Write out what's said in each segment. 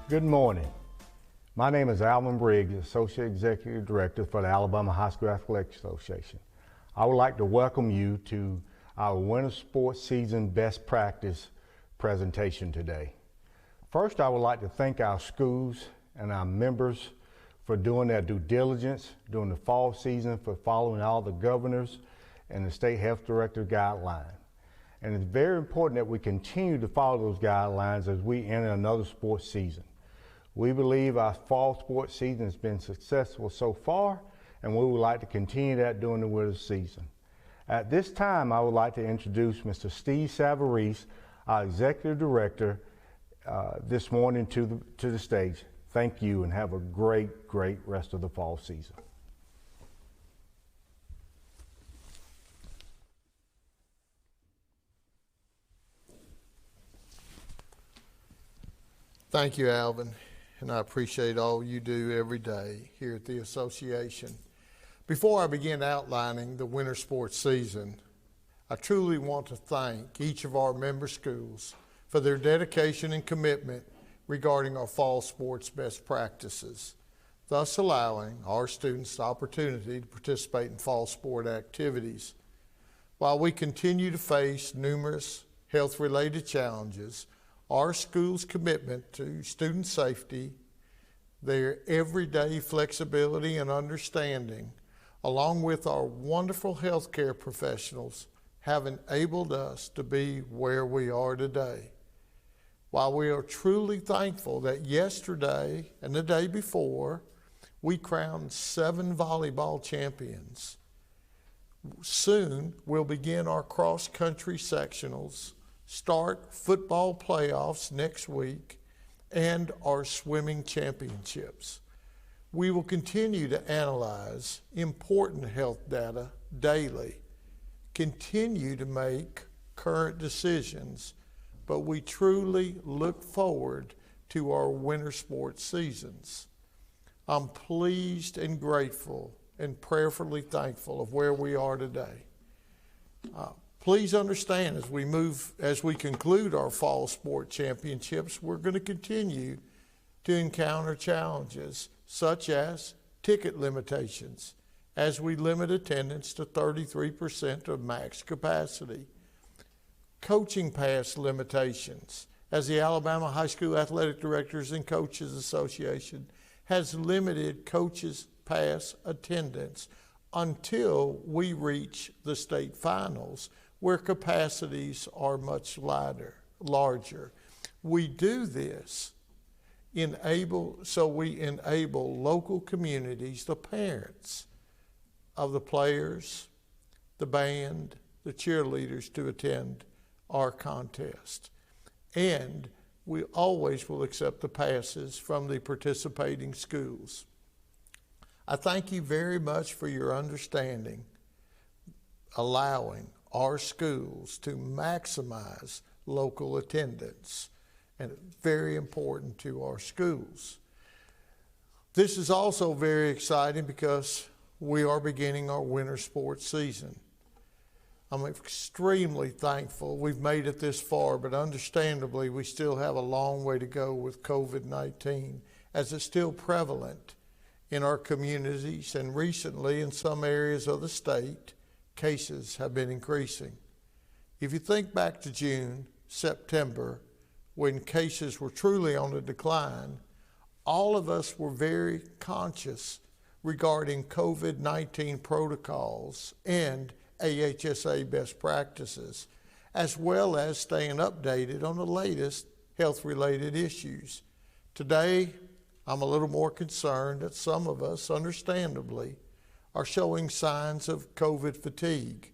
Good morning. My name is Alvin Briggs, Associate Executive Director for the Alabama High School Athletic Association. I would like to welcome you to our winter sports season best practice presentation today. First, I would like to thank our schools and our members for doing their due diligence during the fall season, for following all the governors and the state health director guidelines. And it's very important that we continue to follow those guidelines as we enter another sports season. We believe our fall sports season has been successful so far, and we would like to continue that during the winter season. At this time, I would like to introduce Mr. Steve Savarese, our Executive Director, this morning to the stage. Thank you, and have a great rest of the fall season. Thank you, Alvin, and I appreciate all you do every day here at the association. Before I begin outlining the winter sports season, I truly want to thank each of our member schools for their dedication and commitment regarding our fall sports best practices, thus allowing our students the opportunity to participate in fall sport activities. While we continue to face numerous health-related challenges, our school's commitment to student safety, their everyday flexibility and understanding, along with our wonderful healthcare professionals, have enabled us to be where we are today. While we are truly thankful that yesterday and the day before, we crowned 7 volleyball champions. Soon we'll begin our cross-country sectionals, start football playoffs next week, and our swimming championships. We will continue to analyze important health data daily, continue to make current decisions, but we truly look forward to our winter sports seasons. I'm pleased and grateful and prayerfully thankful of where we are today. Please understand, as we conclude our fall sport championships, we're going to continue to encounter challenges such as ticket limitations as we limit attendance to 33% of max capacity, coaching pass limitations as the Alabama High School Athletic Directors and Coaches Association has limited coaches pass attendance until we reach the state finals, where capacities are much larger. We do this so we enable local communities, the parents of the players, the band, the cheerleaders to attend our contest. And we always will accept the passes from the participating schools. I thank you very much for your understanding, allowing our schools to maximize local attendance, and very important to our schools. This is also very exciting because we are beginning our winter sports season. I'm extremely thankful we've made it this far, but understandably we still have a long way to go with COVID-19, as it's still prevalent in our communities, and recently in some areas of the state, cases have been increasing. If you think back to June, September, when cases were truly on the decline, all of us were very conscious regarding COVID-19 protocols and AHSA best practices, as well as staying updated on the latest health-related issues. Today, I'm a little more concerned that some of us, understandably, are showing signs of COVID fatigue.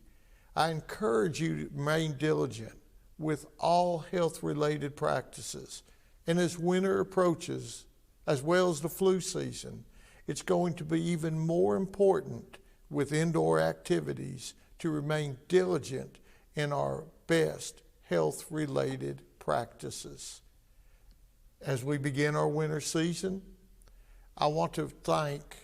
I encourage you to remain diligent with all health-related practices. And as winter approaches, as well as the flu season, it's going to be even more important with indoor activities to remain diligent in our best health-related practices. As we begin our winter season, I want to thank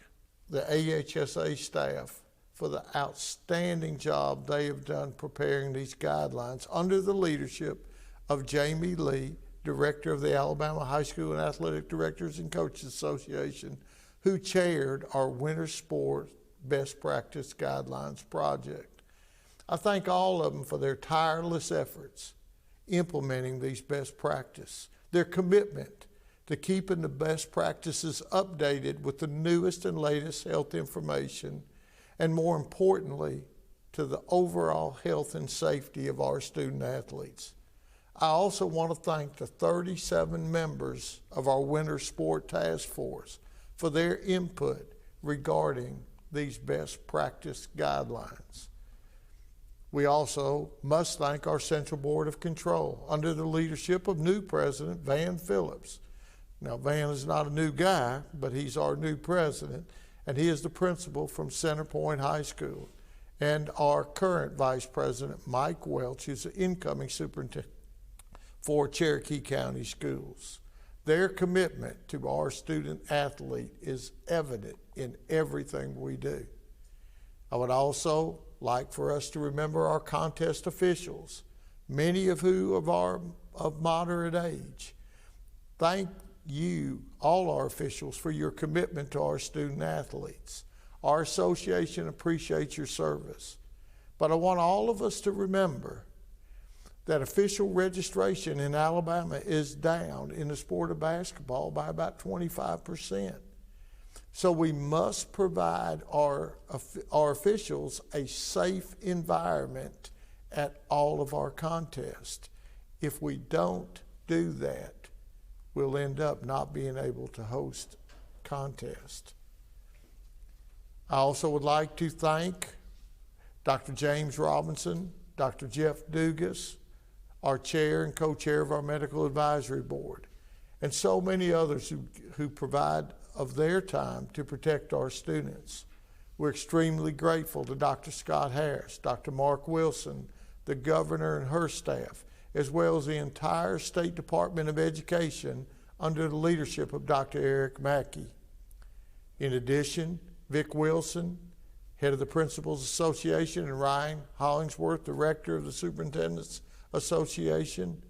the AHSA staff for the outstanding job they have done preparing these guidelines under the leadership of Jamie Lee, director of the Alabama High School and Athletic Directors and Coaches Association, who chaired our Winter Sports Best Practice Guidelines project. I thank all of them for their tireless efforts implementing these best practices, their commitment to keeping the best practices updated with the newest and latest health information, and more importantly, to the overall health and safety of our student athletes. I also want to thank the 37 members of our Winter Sport Task Force for their input regarding these best practice guidelines. We also must thank our Central Board of Control under the leadership of new President Van Phillips. Now, Van is not a new guy, but he's our new president, and he is the principal from Center Point High School. And our current Vice President, Mike Welch, is the incoming superintendent for Cherokee County Schools. Their commitment to our student athlete is evident in everything we do. I would also like for us to remember our contest officials, many of whom are of moderate age. Thank you, all our officials, for your commitment to our student athletes. Our association appreciates your service. But I want all of us to remember that official registration in Alabama is down in the sport of basketball by about 25%. So we must provide our officials a safe environment at all of our contests. If we don't do that, we'll end up not being able to host contests. I also would like to thank Dr. James Robinson, Dr. Jeff Dugas, our chair and co-chair of our Medical Advisory Board, and so many others who provide of their time to protect our students. We're extremely grateful to Dr. Scott Harris, Dr. Mark Wilson, the governor and her staff, as well as the entire State Department of Education under the leadership of Dr. Eric Mackey. In addition, Vic Wilson, head of the Principals Association, and Ryan Hollingsworth, director of the Superintendent's Association,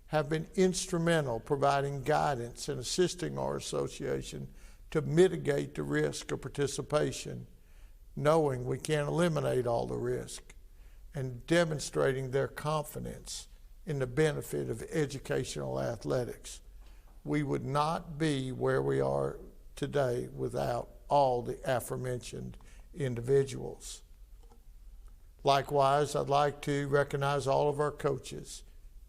have been instrumental providing guidance and assisting our association to mitigate the risk of participation, knowing we can't eliminate all the risk, and demonstrating their confidence in the benefit of educational athletics. We would not be where we are today without all the aforementioned individuals. Likewise, I'd like to recognize all of our coaches,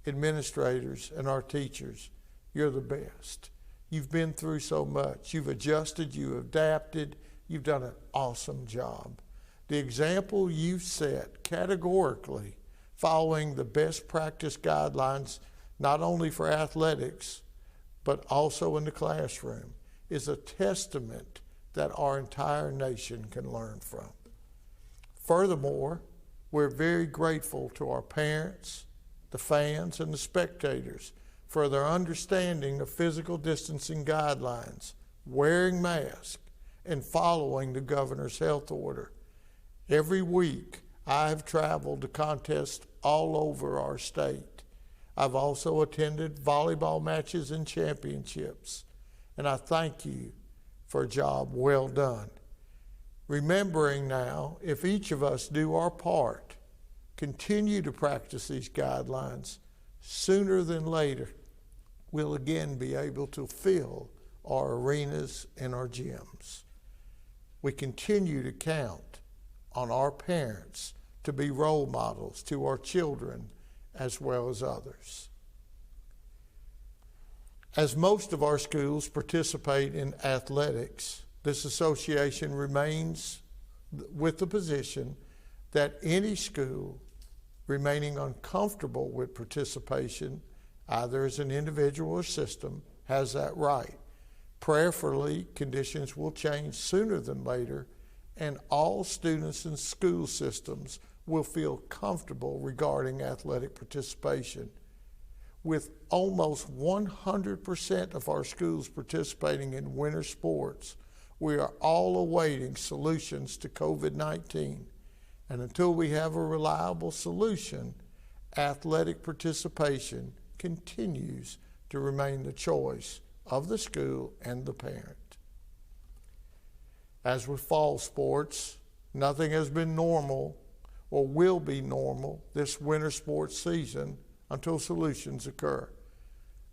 administrators, and our teachers. You're the best. You've been through so much. You've adjusted, you've adapted, you've done an awesome job. The example you've set categorically following the best practice guidelines, not only for athletics, but also in the classroom, is a testament that our entire nation can learn from. Furthermore, we're very grateful to our parents, the fans, and the spectators for their understanding of physical distancing guidelines, wearing masks, and following the governor's health order. Every week, I have traveled to contests all over our state. I've also attended volleyball matches and championships, and I thank you for a job well done. Remembering now, if each of us do our part, continue to practice these guidelines, sooner than later, we'll again be able to fill our arenas and our gyms. We continue to count on our parents to be role models to our children as well as others. As most of our schools participate in athletics, this association remains with the position that any school remaining uncomfortable with participation, either as an individual or system, has that right. Prayerfully, conditions will change sooner than later, and all students and school systems will feel comfortable regarding athletic participation. With almost 100% of our schools participating in winter sports, we are all awaiting solutions to COVID-19. And until we have a reliable solution, athletic participation continues to to remain the choice of the school and the parent. As with fall sports, nothing has been normal or will be normal this winter sports season until solutions occur.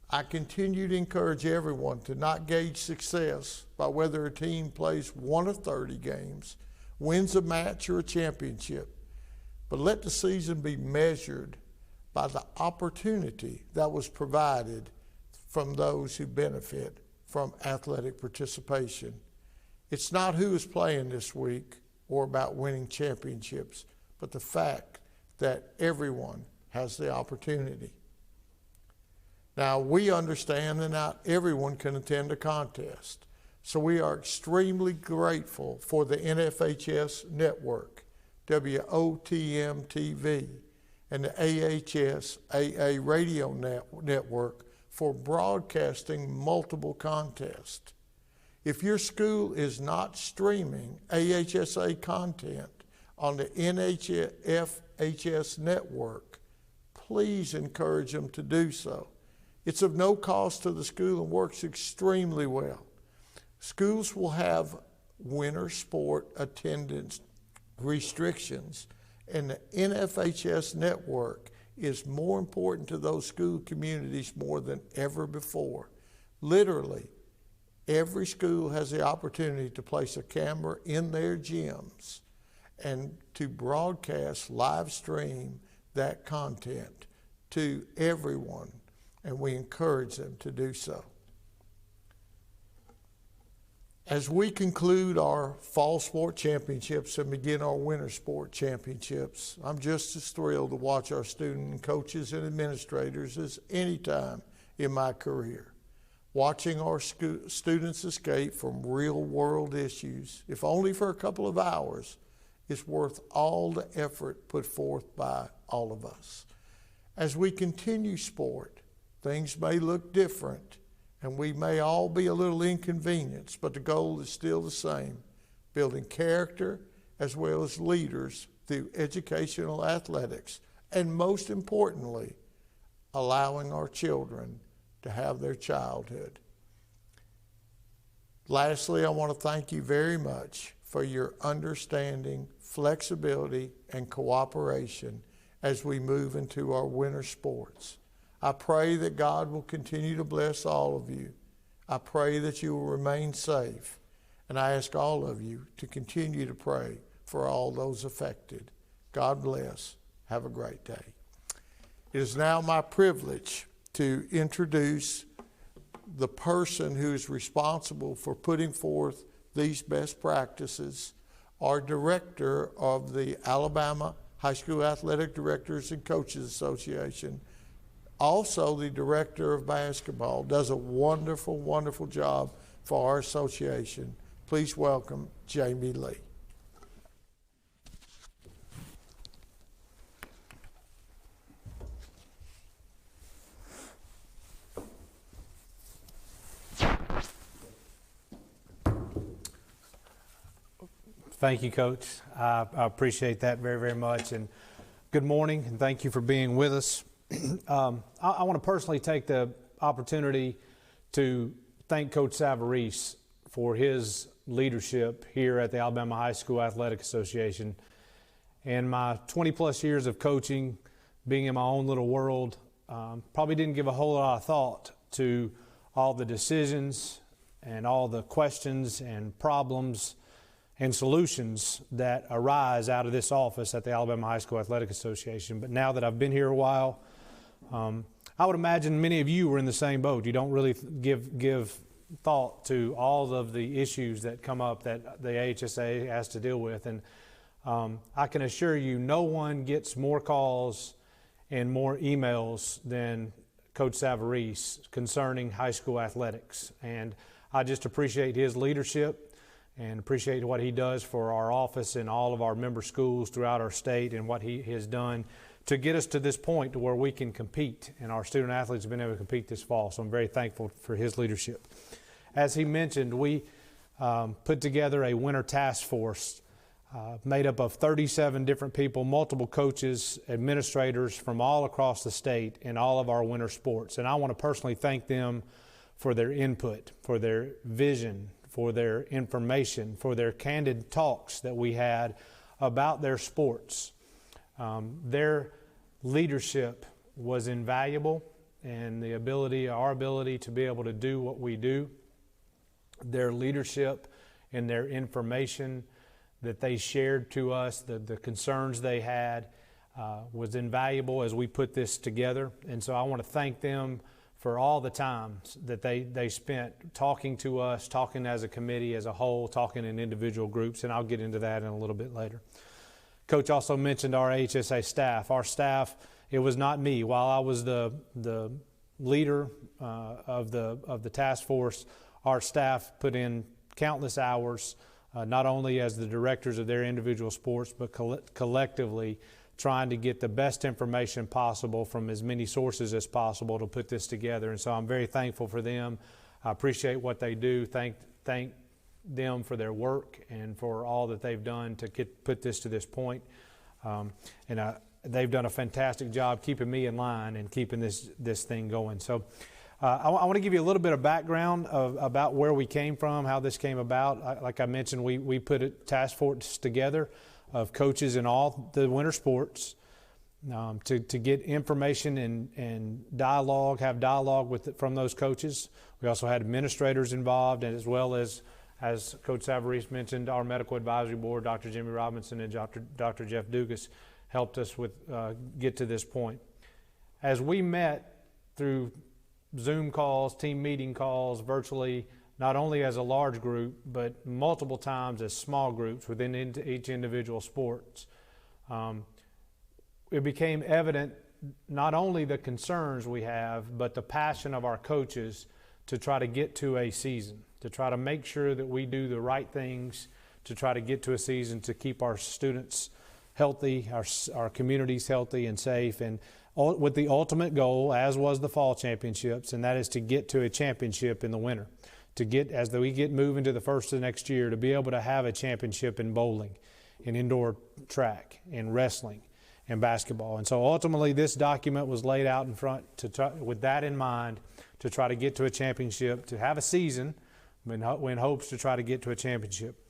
I continue to encourage everyone to not gauge success by whether a team plays one of 30 games, wins a match or a championship, but let the season be measured by the opportunity that was provided from those who benefit from athletic participation. It's not who is playing this week or about winning championships, but the fact that everyone has the opportunity. Now, we understand that not everyone can attend a contest, so we are extremely grateful for the NFHS network, WOTM TV, and the AHS AA radio network for broadcasting multiple contests. If your school is not streaming AHSA content on the NFHS network, please encourage them to do so. It's of no cost to the school and works extremely well. Schools will have winter sport attendance restrictions, and the NFHS network is more important to those school communities more than ever before. Literally, every school has the opportunity to place a camera in their gyms and to broadcast live stream that content to everyone, and we encourage them to do so. As we conclude our fall sport championships and begin our winter sport championships, I'm just as thrilled to watch our student and coaches and administrators as any time in my career. Watching our students escape from real world issues, if only for a couple of hours, is worth all the effort put forth by all of us. As we continue sport, things may look different, and we may all be a little inconvenienced, but the goal is still the same: building character as well as leaders through educational athletics, and most importantly, allowing our children to have their childhood. Lastly, I want to thank you very much for your understanding, flexibility, and cooperation as we move into our winter sports. I pray that God will continue to bless all of you. I pray that you will remain safe. And I ask all of you to continue to pray for all those affected. God bless. Have a great day. It is now my privilege to introduce the person who is responsible for putting forth these best practices, our director of the Alabama High School Athletic Directors and Coaches Association, also the director of basketball, does a wonderful, wonderful job for our association. Please welcome Jamie Lee. Thank you, Coach. I appreciate that very, very much. And good morning, and thank you for being with us. I want to personally take the opportunity to thank Coach Savarese for his leadership here at the Alabama High School Athletic Association. And my 20-plus years of coaching, being in my own little world, probably didn't give a whole lot of thought to all the decisions and all the questions and problems and solutions that arise out of this office at the Alabama High School Athletic Association. But now that I've been here a while, I would imagine many of you were in the same boat. You don't really give thought to all of the issues that come up that the AHSA has to deal with. And I can assure you, no one gets more calls and more emails than Coach Savarese concerning high school athletics. And I just appreciate his leadership and appreciate what he does for our office and all of our member schools throughout our state, and what he has done to get us to this point to where we can compete, and our student athletes have been able to compete this fall. So I'm very thankful for his leadership. As he mentioned, we put together a winter task force made up of 37 different people, multiple coaches, administrators from all across the state in all of our winter sports. And I want to personally thank them for their input, for their vision, for their information, for their candid talks that we had about their sports. Their leadership was invaluable, and our ability to be able to do what we do, their leadership and their information that they shared to us, the concerns they had, was invaluable as we put this together. And so I want to thank them for all the times that they spent talking to us, talking as a committee as a whole, talking in individual groups, and I'll get into that in a little bit later. Coach also mentioned our HSA staff. Our staff, it was not me. While I was the leader of the task force, our staff put in countless hours, not only as the directors of their individual sports, but collectively trying to get the best information possible from as many sources as possible to put this together. And so I'm very thankful for them. I appreciate what they do. Thank them for their work and for all that they've done to put this to this point. They've done a fantastic job keeping me in line and keeping this thing going. So I want to give you a little bit of background about where we came from, how this came about. Like I mentioned, we put a task force together of coaches in all the winter sports to get information and have dialogue from those coaches. We also had administrators involved, and as well as Coach Savarese mentioned, our medical advisory board, Dr. Jimmy Robinson and Dr. Jeff Dugas, helped us with get to this point. As we met through Zoom calls, team meeting calls, virtually, not only as a large group, but multiple times as small groups within each individual sports, it became evident not only the concerns we have, but the passion of our coaches to try to get to a season, to try to make sure that we do the right things to try to get to a season, to keep our students healthy, our communities healthy and safe, and with the ultimate goal, as was the fall championships, and that is to get to a championship in the winter. As we get moving to the first of the next year, to be able to have a championship in bowling, in indoor track, in wrestling, and basketball. And so ultimately this document was laid out in front with that in mind, to try to get to a championship, to have a season in hopes to try to get to a championship.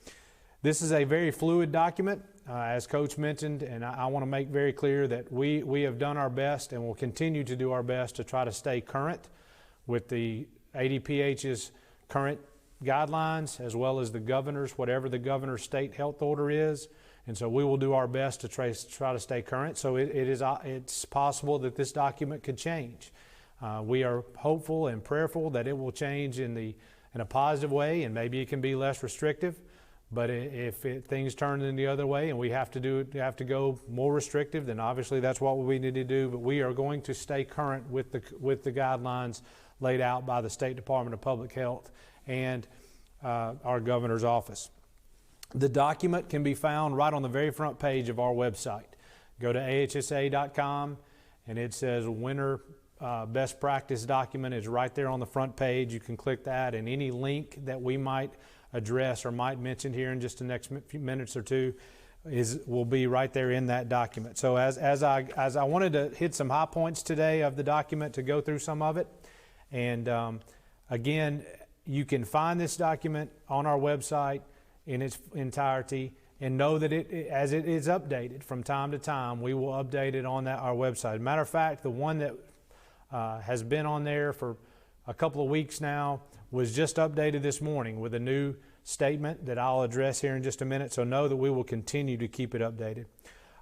This is a very fluid document, as Coach mentioned, and I want to make very clear that we have done our best and will continue to do our best to try to stay current with the ADPH's current guidelines, as well as the governor's, whatever the governor's state health order is. And so we will do our best to try to stay current. So it's possible that this document could change. We are hopeful and prayerful that it will change in a positive way, and maybe it can be less restrictive. But if things turn in the other way and we have to go more restrictive, then obviously that's what we need to do. But we are going to stay current with the guidelines laid out by the State Department of Public Health and our governor's office. The document can be found right on the very front page of our website. Go to ahsa.com, and it says Winter Best Practice Document is right there on the front page. You can click that, and any link that we might address or might mention here in just the next few minutes or two will be right there in that document. So as I wanted to hit some high points today of the document, to go through some of it, and again, you can find this document on our website in its entirety, and know that as it is updated from time to time, we will update it on our website. Matter of fact, the one that has been on there for a couple of weeks now was just updated this morning with a new statement that I'll address here in just a minute, so know that we will continue to keep it updated.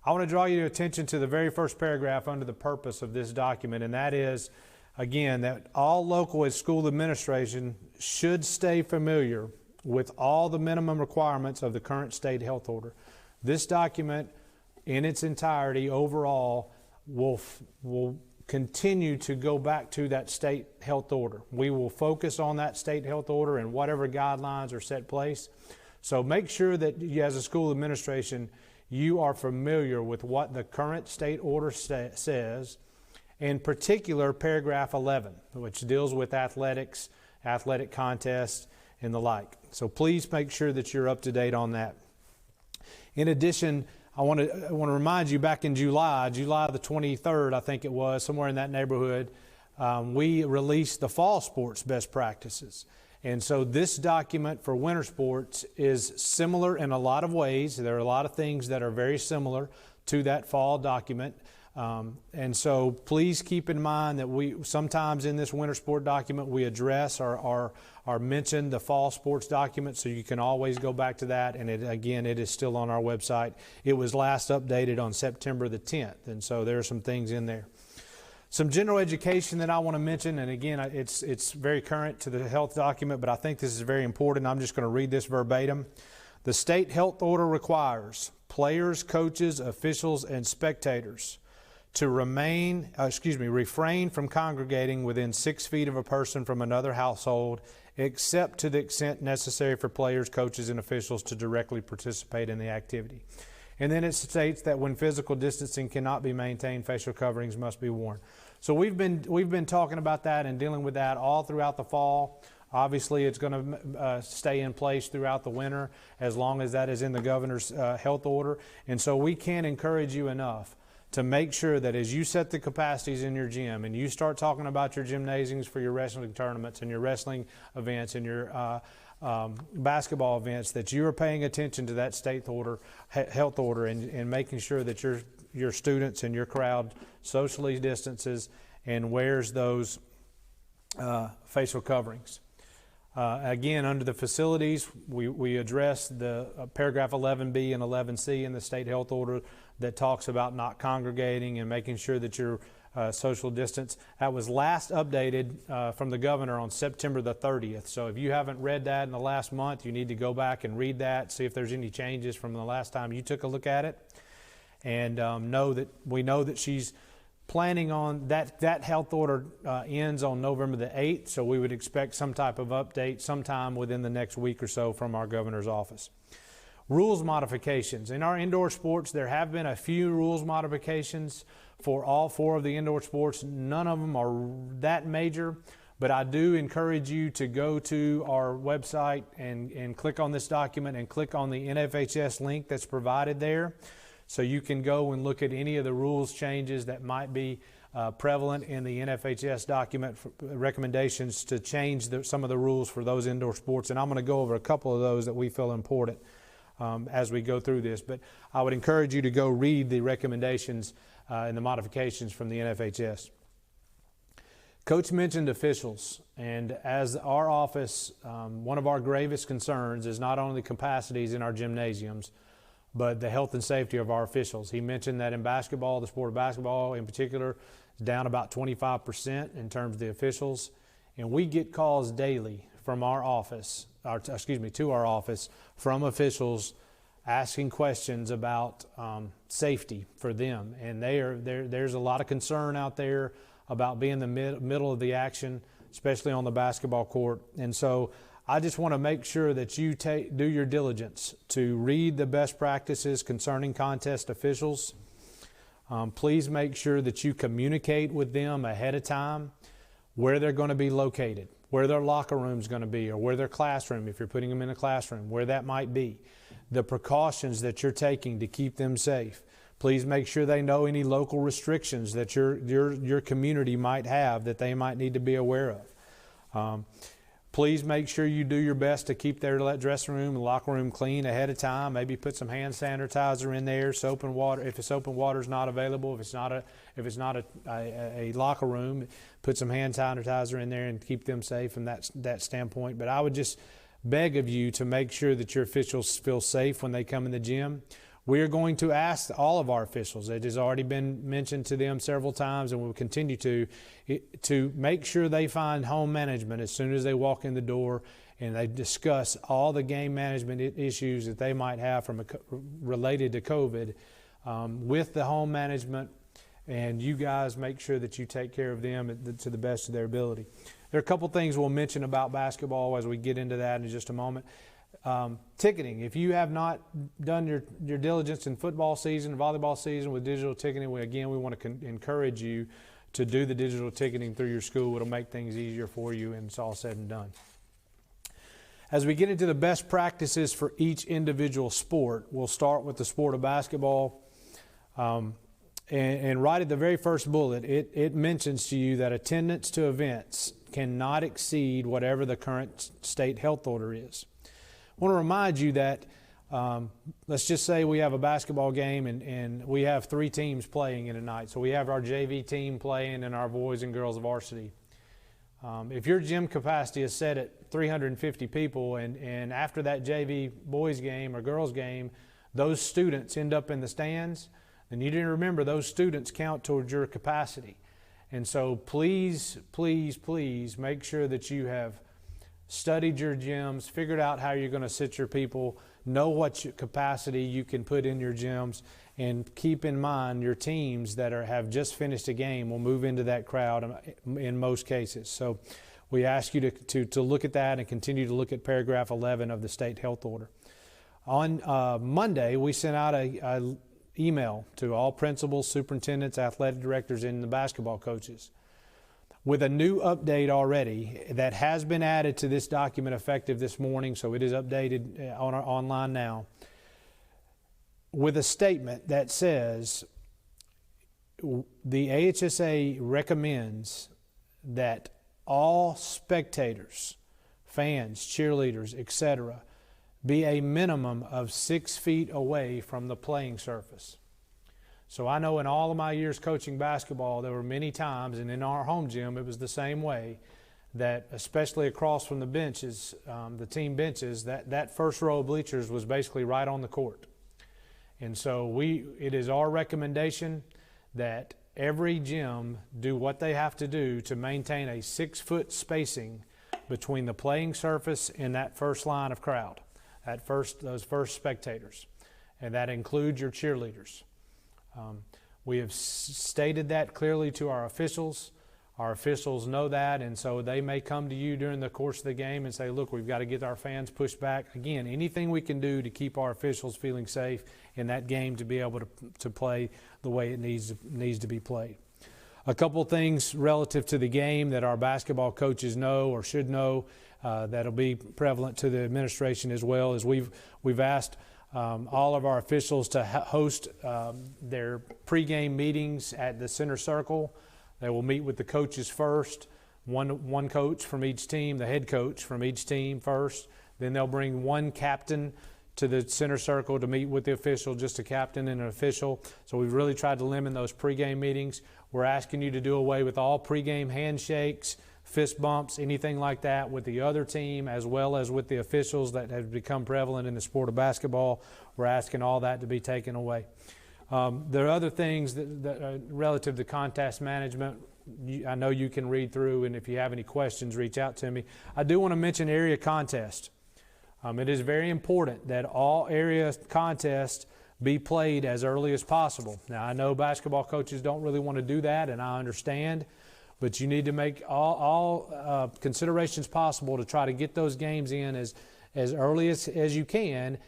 I want to draw your attention to the very first paragraph under the purpose of this document, and that is, again, that all local and school administration should stay familiar with all the minimum requirements of the current state health order. This document in its entirety overall will continue to go back to that state health order. We will focus on that state health order and whatever guidelines are set place. So make sure that you, as a school administration, you are familiar with what the current state order says, in particular paragraph 11, which deals with athletics, athletic contests, and the like. So please make sure that you're up to date on that. In addition, I want to remind you, back in July the 23rd, I think it was, somewhere in that neighborhood, we released the fall sports best practices. And so this document for winter sports is similar in a lot of ways. There are a lot of things that are very similar to that fall document. And so please keep in mind that we sometimes in this winter sport document we address or mention the fall sports document, so you can always go back to that. And it is still on our website. It was last updated on September the 10th, and so there are some things in there. Some general education that I want to mention, and again, it's very current to the health document, but I think this is very important. I'm just going to read this verbatim. The state health order requires players, coaches, officials, and spectators to refrain from congregating within 6 feet of a person from another household, except to the extent necessary for players, coaches, and officials to directly participate in the activity. And then it states that when physical distancing cannot be maintained, facial coverings must be worn. So we've been talking about that and dealing with that all throughout the fall. Obviously, it's going to stay in place throughout the winter as long as that is in the governor's health order. And so we can't encourage you enough to make sure that as you set the capacities in your gym and you start talking about your gymnasiums for your wrestling tournaments and your wrestling events and your basketball events, that you are paying attention to that state order, health order, and making sure that your students and your crowd socially distances and wears those facial coverings. Again, under the facilities, we address the paragraph 11B and 11C in the state health order that talks about not congregating and making sure that you're social distance. That was last updated from the governor on September the 30th. So if you haven't read that in the last month, you need to go back and read that, see if there's any changes from the last time you took a look at it. And we know that she's planning on that health order ends on November the 8th, so we would expect some type of update sometime within the next week or so from our governor's office. Rules modifications. In our indoor sports, there have been a few rules modifications for all 4 of the indoor sports. None of them are that major, but I do encourage you to go to our website and click on this document and click on the NFHS link that's provided there, so you can go and look at any of the rules changes that might be prevalent in the NFHS document, recommendations to change some of the rules for those indoor sports. And I'm going to go over a couple of those that we feel important as we go through this. But I would encourage you to go read the recommendations and the modifications from the NFHS. Coach mentioned officials, and as our office, one of our gravest concerns is not only capacities in our gymnasiums, but the health and safety of our officials. He mentioned that in basketball, the sport of basketball in particular, is down about 25% in terms of the officials. And we get calls daily from our office, to our office, from officials asking questions about safety for them. And there's a lot of concern out there about being in the middle of the action, especially on the basketball court. And so I just want to make sure that you do your diligence to read the best practices concerning contest officials. Please make sure that you communicate with them ahead of time where they're going to be located, where their locker room is going to be, or where their classroom, if you're putting them in a classroom, where that might be. The precautions that you're taking to keep them safe. Please make sure they know any local restrictions that your community might have that they might need to be aware of. Please make sure you do your best to keep their dressing room and locker room clean ahead of time. Maybe put some hand sanitizer in there, soap and water. If soap and water is not available, if it's not a locker room, put some hand sanitizer in there and keep them safe from that standpoint. But I would just beg of you to make sure that your officials feel safe when they come in the gym. We are going to ask all of our officials, it has already been mentioned to them several times and we'll continue to make sure they find home management as soon as they walk in the door, and they discuss all the game management issues that they might have related to COVID with the home management, and you guys make sure that you take care of them to the best of their ability. There are a couple things we'll mention about basketball as we get into that in just a moment. Ticketing. If you have not done your diligence in football season, volleyball season with digital ticketing, we want to encourage you to do the digital ticketing through your school. It'll make things easier for you, and it's all said and done. As we get into the best practices for each individual sport, we'll start with the sport of basketball. And right at the very first bullet, it mentions to you that attendance to events cannot exceed whatever the current state health order is. I want to remind you that let's just say we have a basketball game and we have 3 teams playing in a night. So we have our JV team playing and our boys and girls varsity. If your gym capacity is set at 350 people and after that JV boys game or girls game, those students end up in the stands, then you need to remember those students count towards your capacity. And so please, please, please make sure that you have studied your gyms, figured out how you're going to sit your people, know what capacity you can put in your gyms, and keep in mind your teams that have just finished a game will move into that crowd in most cases. So we ask you to look at that and continue to look at paragraph 11 of the state health order. On Monday, we sent out a email to all principals, superintendents, athletic directors, and the basketball coaches with a new update already that has been added to this document effective this morning, so it is updated online now, with a statement that says the AHSA recommends that all spectators, fans, cheerleaders, etc., be a minimum of 6 feet away from the playing surface. So I know in all of my years coaching basketball, there were many times, and in our home gym it was the same way, that especially across from the benches, the team benches, that first row of bleachers was basically right on the court. And so it is our recommendation that every gym do what they have to do to maintain a 6-foot spacing between the playing surface and that first line of crowd. Those first spectators, and that includes your cheerleaders. We have stated that clearly to our officials. Our officials know that, and so they may come to you during the course of the game and say, look, we've got to get our fans pushed back. Again, anything we can do to keep our officials feeling safe in that game to be able to play the way it needs to be played. A couple things relative to the game that our basketball coaches know or should know that'll be prevalent to the administration as well is we've asked all of our officials to host their pregame meetings at the center circle. They will meet with the coaches first, one coach from each team, the head coach from each team first. Then they'll bring one captain to the center circle to meet with the official, just a captain and an official. So we've really tried to limit those pregame meetings. We're asking you to do away with all pregame handshakes, fist bumps, anything like that with the other team as well as with the officials that have become prevalent in the sport of basketball. We're asking all that to be taken away. There are other things that are relative to contest management. I know you can read through, and if you have any questions, reach out to me. I do want to mention area contest. It is very important that all area contests be played as early as possible. Now, I know basketball coaches don't really want to do that, and I understand, but you need to make all considerations possible to try to get those games in as early as you can,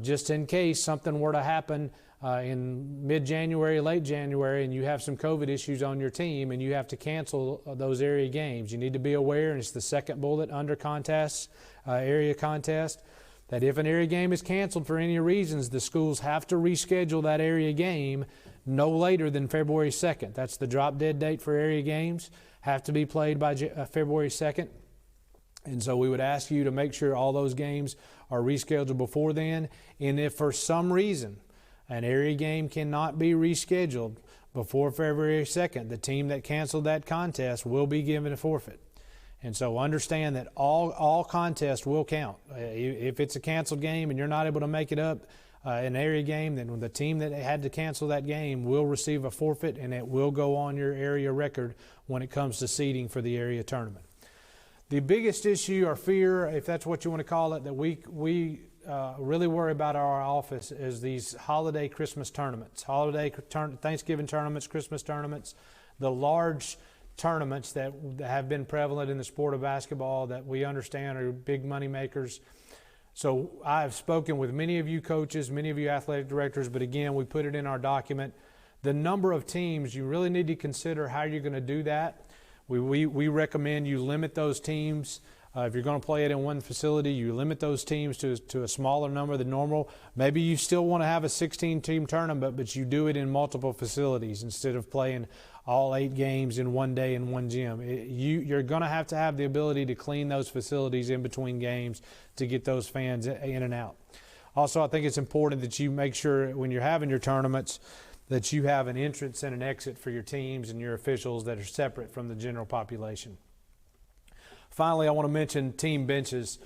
just in case something were to happen in mid-January, late January, and you have some COVID issues on your team and you have to cancel those area games. You need to be aware, and it's the second bullet under contests, area contest, that if an area game is canceled for any reasons, the schools have to reschedule that area game no later than February 2nd. That's the drop-dead date for area games, have to be played by February 2nd. And so we would ask you to make sure all those games are rescheduled before then. And if for some reason an area game cannot be rescheduled before February 2nd, the team that canceled that contest will be given a forfeit. And so understand that all contests will count. If it's a canceled game and you're not able to make it up an area game, then the team that had to cancel that game will receive a forfeit, and it will go on your area record when it comes to seeding for the area tournament. The biggest issue or fear, if that's what you want to call it, that we really worry about our office is these holiday Christmas tournaments, Thanksgiving tournaments, Christmas tournaments, the large tournaments that have been prevalent in the sport of basketball that we understand are big money makers. So I have spoken with many of you coaches, many of you athletic directors, but again, we put it in our document. The number of teams, you really need to consider how you're going to do that. We recommend you limit those teams If you're going to play it in one facility, you limit those teams to a smaller number than normal. Maybe you still want to have a 16-team tournament, but you do it in multiple facilities instead of playing all 8 games in one day in one gym. You're going to have the ability to clean those facilities in between games to get those fans in and out. Also, I think it's important that you make sure when you're having your tournaments that you have an entrance and an exit for your teams and your officials that are separate from the general population. Finally, I want to mention team benches.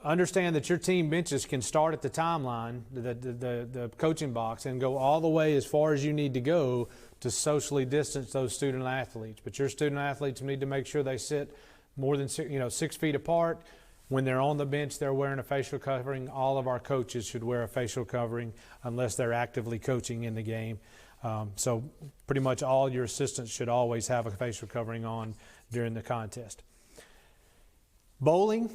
Understand that your team benches can start at the timeline, the coaching box, and go all the way as far as you need to go to socially distance those student athletes. But your student athletes need to make sure they sit more than 6 feet apart. When they're on the bench, they're wearing a facial covering. All of our coaches should wear a facial covering unless they're actively coaching in the game. So pretty much all your assistants should always have a facial covering on during the contest. Bowling,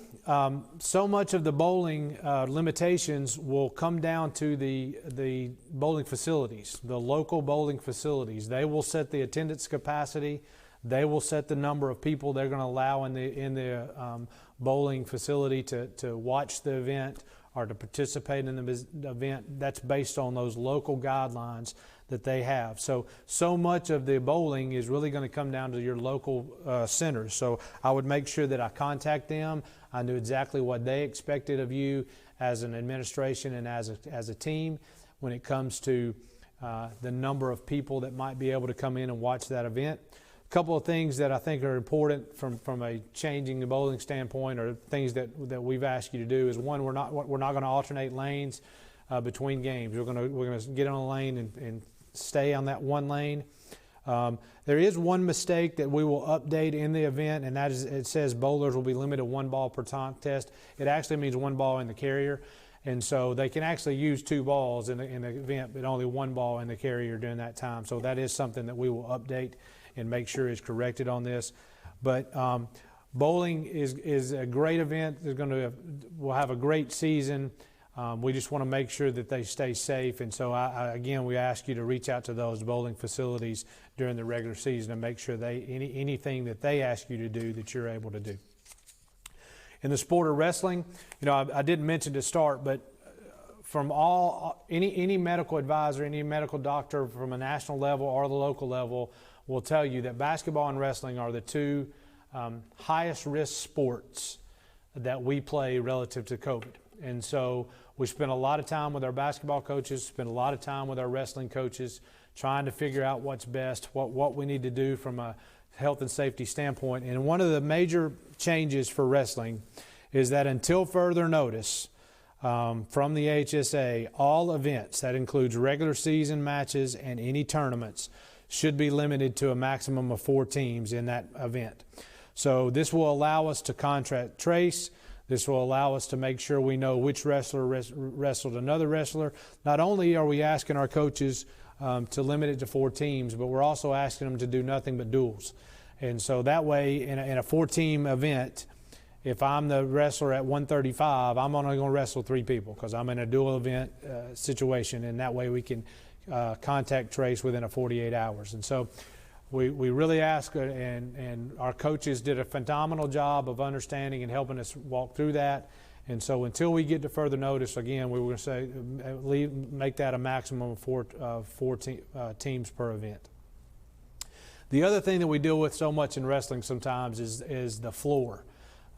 so much of the bowling limitations will come down to the bowling facilities, the local bowling facilities. They will set the attendance capacity. They will set the number of people they're going to allow in the bowling facility to watch the event or to participate in the event. That's based on those local guidelines that they have. So much of the bowling is really going to come down to your local centers. So I would make sure that I contact them. I knew exactly what they expected of you as an administration and as a team when it comes to the number of people that might be able to come in and watch that event. A couple of things that I think are important from a changing the bowling standpoint, or things that we've asked you to do, is one, we're not going to alternate lanes between games. We're going to get on a lane and stay on that one lane. There is one mistake that we will update in the event, and that is it says bowlers will be limited to 1 ball per contest. It actually means 1 ball in the carrier, and so they can actually use 2 balls in the event, but only 1 ball in the carrier during that time. So that is something that we will update and make sure is corrected on this. But bowling is a great event. We'll have a great season. We just want to make sure that they stay safe, and so again, we ask you to reach out to those bowling facilities during the regular season and make sure anything that they ask you to do that you're able to do. In the sport of wrestling, I didn't mention to start, but from any medical advisor, any medical doctor from a national level or the local level will tell you that basketball and wrestling are the 2 highest risk sports that we play relative to COVID. And so we spend a lot of time with our basketball coaches, spend a lot of time with our wrestling coaches, trying to figure out what's best, what we need to do from a health and safety standpoint. And one of the major changes for wrestling is that until further notice from the HSA, all events, that includes regular season matches and any tournaments, should be limited to a maximum of 4 teams in that event. So this will allow us to contract trace. This will allow us to make sure we know which wrestler wrestled another wrestler. Not only are we asking our coaches to limit it to 4 teams, but we're also asking them to do nothing but duels. And so that way, in a 4-team event, if I'm the wrestler at 135, I'm only going to wrestle 3 people because I'm in a dual event situation, and that way we can contact trace within a 48 hours. And so we really ask, and our coaches did a phenomenal job of understanding and helping us walk through that. And so until we get to further notice, again, we were going to say make that a maximum of 4 teams per event. The other thing that we deal with so much in wrestling sometimes is the floor.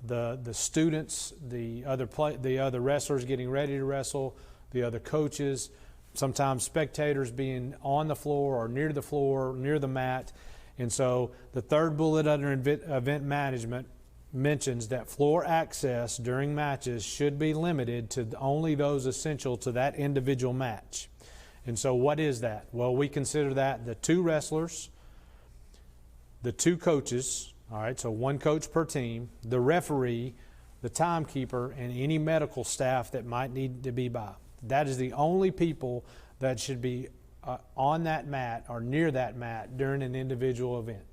The students, the other wrestlers getting ready to wrestle, the other coaches, sometimes spectators being on the floor or near the mat. And so the 3rd bullet under event management mentions that floor access during matches should be limited to only those essential to that individual match. And so what is that? Well, we consider that the 2 wrestlers, the 2 coaches, all right, so 1 coach per team, the referee, the timekeeper, and any medical staff that might need to be by. That is the only people that should be on that mat or near that mat during an individual event.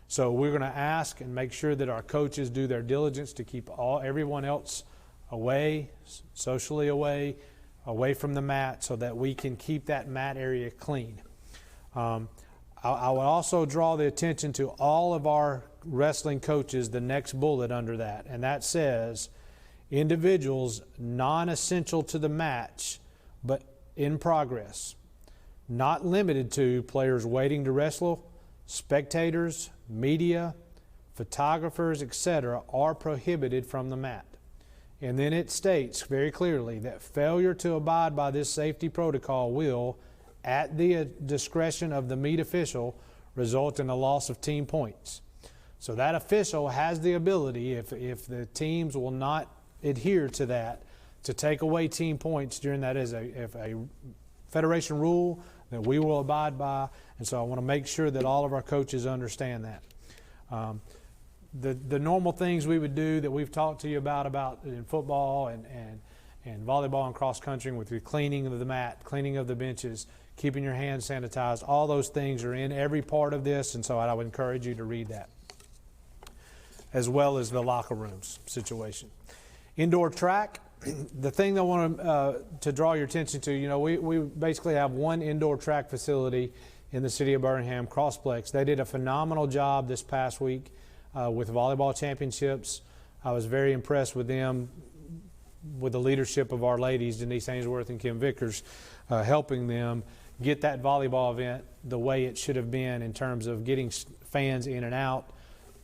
So we're going to ask and make sure that our coaches do their diligence to keep everyone else away, socially away from the mat, so that we can keep that mat area clean. I would also draw the attention to all of our wrestling coaches the next bullet under that, and that says individuals non-essential to the match but in progress, not limited to players waiting to wrestle, spectators, media, photographers, etc., are prohibited from the mat. And then it states very clearly that failure to abide by this safety protocol will, at the discretion of the meet official, result in a loss of team points. So that official has the ability, if the teams will not adhere to that, to take away team points during that as a federation rule that we will abide by. And so I want to make sure that all of our coaches understand that. The normal things we would do that we've talked to you about in football and volleyball and cross country, with the cleaning of the mat, cleaning of the benches, keeping your hands sanitized, all those things are in every part of this, and so I would encourage you to read that, as well as the locker rooms situation. Indoor track, the thing that I want to draw your attention to, we basically have one indoor track facility in the city of Birmingham, Crossplex. They did a phenomenal job this past week with volleyball championships. I was very impressed with them, with the leadership of our ladies, Denise Ainsworth and Kim Vickers, helping them get that volleyball event the way it should have been in terms of getting fans in and out,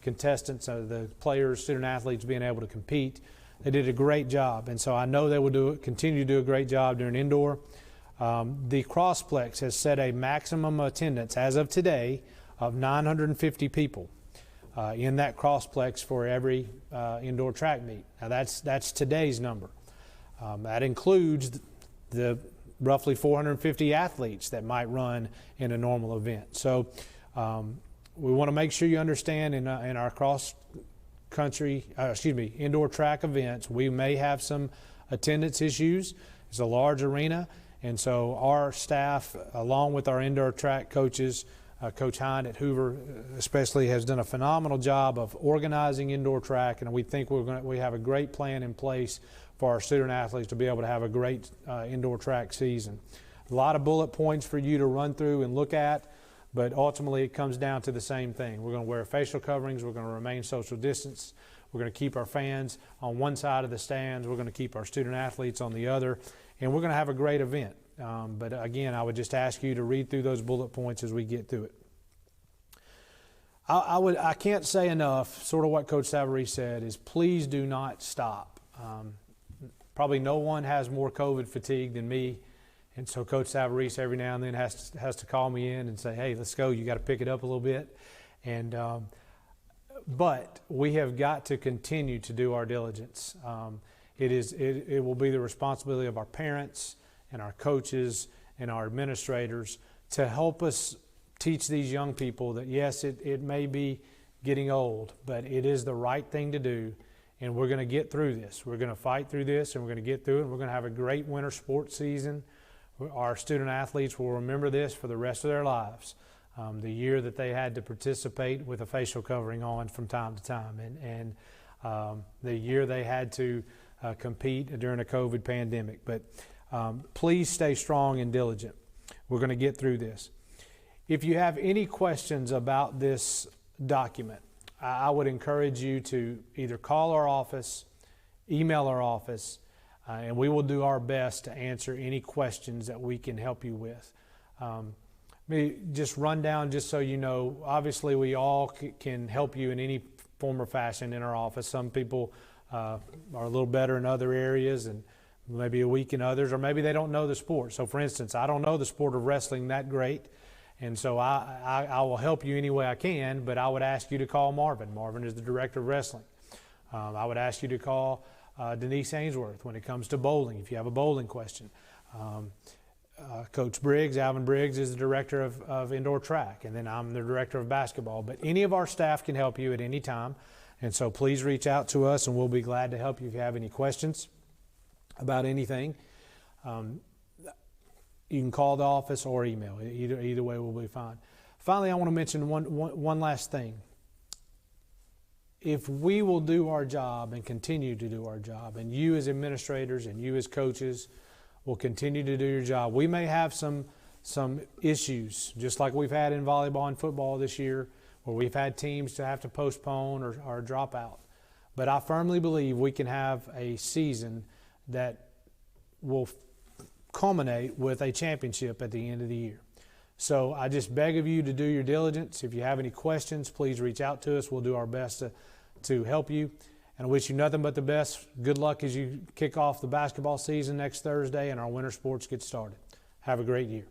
contestants, the players, student athletes being able to compete. They did a great job, and so I know they will continue to do a great job during indoor. The Crossplex has set a maximum attendance as of today of 950 people in that Crossplex for every indoor track meet. Now that's today's number. That includes the roughly 450 athletes that might run in a normal event. So we want to make sure you understand in our indoor track events, we may have some attendance issues. It's a large arena, and so our staff, along with our indoor track coaches, Coach Hind at Hoover especially, has done a phenomenal job of organizing indoor track, and we think we have a great plan in place for our student athletes to be able to have a great indoor track season. A lot of bullet points for you to run through and look at, but ultimately it comes down to the same thing. We're going to wear facial coverings, we're going to remain social distance, we're going to keep our fans on one side of the stands, we're going to keep our student athletes on the other, and we're going to have a great event. But again, I would just ask you to read through those bullet points as we get through it. I can't say enough, sort of what Coach Savarese said, is please do not stop. Probably no one has more COVID fatigue than me, and so Coach Savarese every now and then has to call me in and say, hey, let's go, you got to pick it up a little bit. And but we have got to continue to do our diligence. It will be the responsibility of our parents and our coaches and our administrators to help us teach these young people that yes, it may be getting old, but it is the right thing to do, and we're going to get through this. We're going to fight through this, and we're going to get through it, and we're going to have a great winter sports season. Our student athletes will remember this for the rest of their lives, the year that they had to participate with a facial covering on from time to time, and the year they had to compete during a COVID pandemic. But please stay strong and diligent. We're going to get through this. If you have any questions about this document, I would encourage you to either call our office, email our office, and we will do our best to answer any questions that we can help you with. Let me just run down, just so you know, obviously we all can help you in any form or fashion in our office. Some people are a little better in other areas and maybe a weak in others, or maybe they don't know the sport. So for instance, I don't know the sport of wrestling that great, and so I will help you any way I can, but I would ask you to call Marvin. Marvin is the director of wrestling. I would ask you to call Denise Ainsworth when it comes to bowling, if you have a bowling question. Coach Briggs, Alvin Briggs, is the director of indoor track, and then I'm the director of basketball. But any of our staff can help you at any time, and so please reach out to us, and we'll be glad to help you if you have any questions about anything. You can call the office or email. Either way will be fine. Finally, I want to mention one last thing. If we will do our job and continue to do our job, and you as administrators and you as coaches will continue to do your job, we may have some issues, just like we've had in volleyball and football this year. where we've had teams to have to postpone or drop out. But I firmly believe we can have a season that will culminate with a championship at the end of the year. So I just beg of you to do your diligence. If you have any questions, please reach out to us. We'll do our best to help you. And I wish you nothing but the best. Good luck as you kick off the basketball season next Thursday and our winter sports get started. Have a great year.